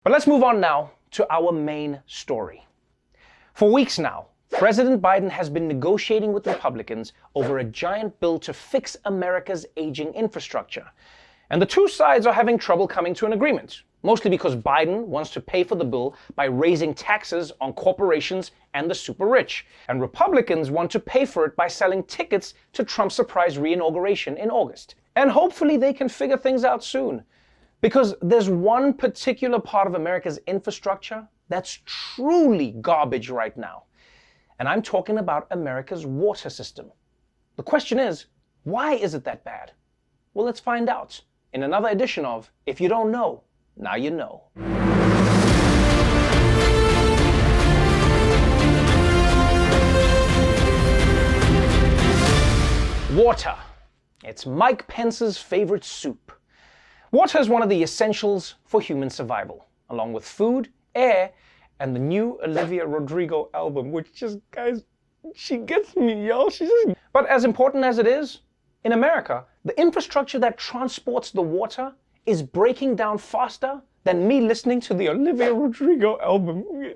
But let's move on now to our main story. For weeks now, President Biden has been negotiating with Republicans over a giant bill to fix America's aging infrastructure. And the two sides are having trouble coming to an agreement, mostly because Biden wants to pay for the bill by raising taxes on corporations and the super rich. And Republicans want to pay for it by selling tickets to Trump's surprise re-inauguration in August. And hopefully they can figure things out soon. Because there's one particular part of America's infrastructure that's truly garbage right now. And I'm talking about America's water system. The question is, why is it that bad? Well, let's find out in another edition of If You Don't Know, Now You Know. Water. It's Mike Pence's favorite soup. Water is one of the essentials for human survival, along with food, air, and the new Olivia Rodrigo album, which just, guys, she gets me, y'all. But as important as it is, in America, the infrastructure that transports the water is breaking down faster than me listening to the Olivia Rodrigo album.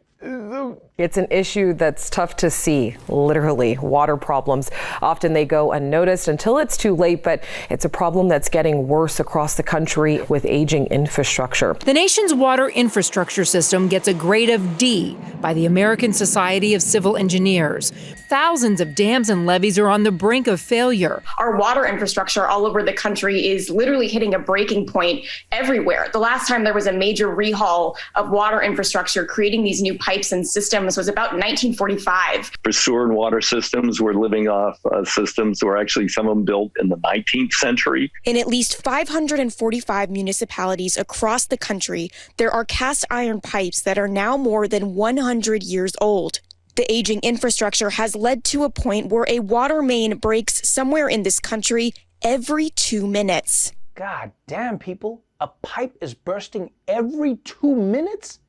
It's an issue that's tough to see, literally. Water problems, often they go unnoticed until it's too late, but it's a problem that's getting worse across the country with aging infrastructure. The nation's water infrastructure system gets a grade of D by the American Society of Civil Engineers. Thousands of dams and levees are on the brink of failure. Our water infrastructure all over the country is literally hitting a breaking point everywhere. The last time there was a major rehaul of water infrastructure, creating these new pipes and systems, was about 1945. For sewer and water systems, we're living off systems that were actually some of them built in the 19th century. In at least 545 municipalities across the country, there are cast iron pipes that are now more than 100 years old. The aging infrastructure has led to a point where a water main breaks somewhere in this country every 2 minutes. God damn, people. A pipe is bursting every 2 minutes?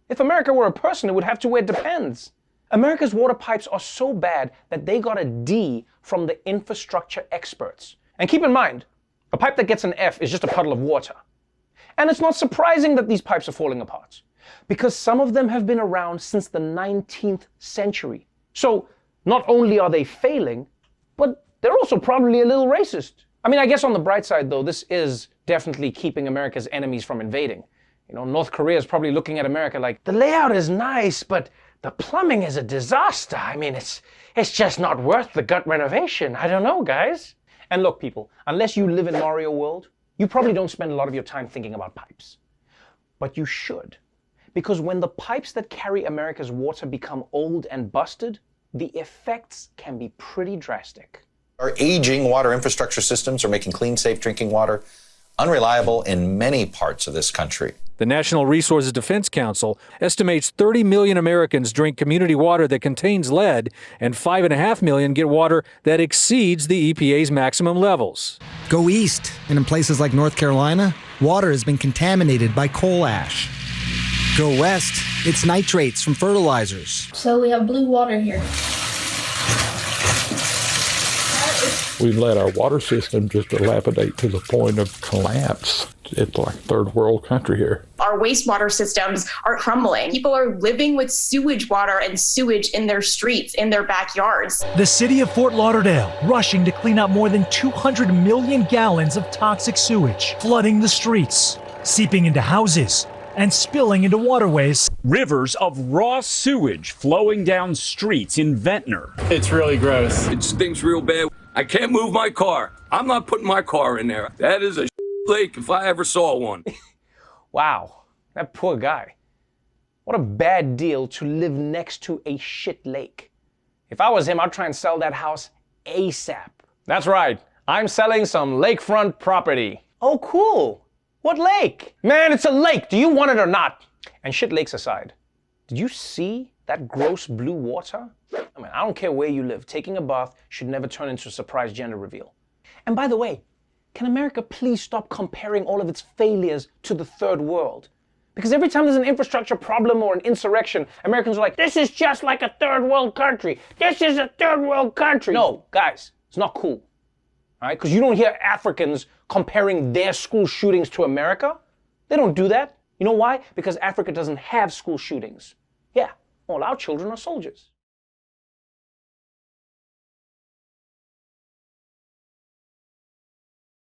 If America were a person, it would have to where it depends. America's water pipes are so bad that they got a D from the infrastructure experts. And keep in mind, a pipe that gets an F is just a puddle of water. And it's not surprising that these pipes are falling apart, because some of them have been around since the 19th century. So not only are they failing, but they're also probably a little racist. I mean, I guess on the bright side, though, this is definitely keeping America's enemies from invading. You know, North Korea is probably looking at America like, the layout is nice, but the plumbing is a disaster. I mean, it's just not worth the gut renovation. I don't know, guys. And look, people, unless you live in Mario World, you probably don't spend a lot of your time thinking about pipes. But you should. Because when the pipes that carry America's water become old and busted, the effects can be pretty drastic. Our aging water infrastructure systems are making clean, safe drinking water unreliable in many parts of this country. The National Resources Defense Council estimates 30 million Americans drink community water that contains lead, and 5.5 million get water that exceeds the EPA's maximum levels. Go east, and in places like North Carolina, water has been contaminated by coal ash. Go west, it's nitrates from fertilizers. So we have blue water here. We've let our water system just dilapidate to the point of collapse. It's like third world country here. Our wastewater systems are crumbling. People are living with sewage water and sewage in their streets, in their backyards. The city of Fort Lauderdale rushing to clean up more than 200 million gallons of toxic sewage, flooding the streets, seeping into houses, and spilling into waterways. Rivers of raw sewage flowing down streets in Ventnor. It's really gross. It stinks real bad. I can't move my car. I'm not putting my car in there. That is a lake if I ever saw one. Wow, that poor guy. What a bad deal to live next to a shit lake. If I was him, I'd try and sell that house ASAP. That's right, I'm selling some lakefront property. Oh, cool. What lake? Man, it's a lake. Do you want it or not? And shit lakes aside, did you see that gross blue water? I mean, I don't care where you live. Taking a bath should never turn into a surprise gender reveal. And by the way, can America please stop comparing all of its failures to the third world? Because every time there's an infrastructure problem or an insurrection, Americans are like, this is just like a third world country. This is a third world country. No, guys, it's not cool. All right? Because you don't hear Africans comparing their school shootings to America. They don't do that. You know why? Because Africa doesn't have school shootings. Yeah, all our children are soldiers.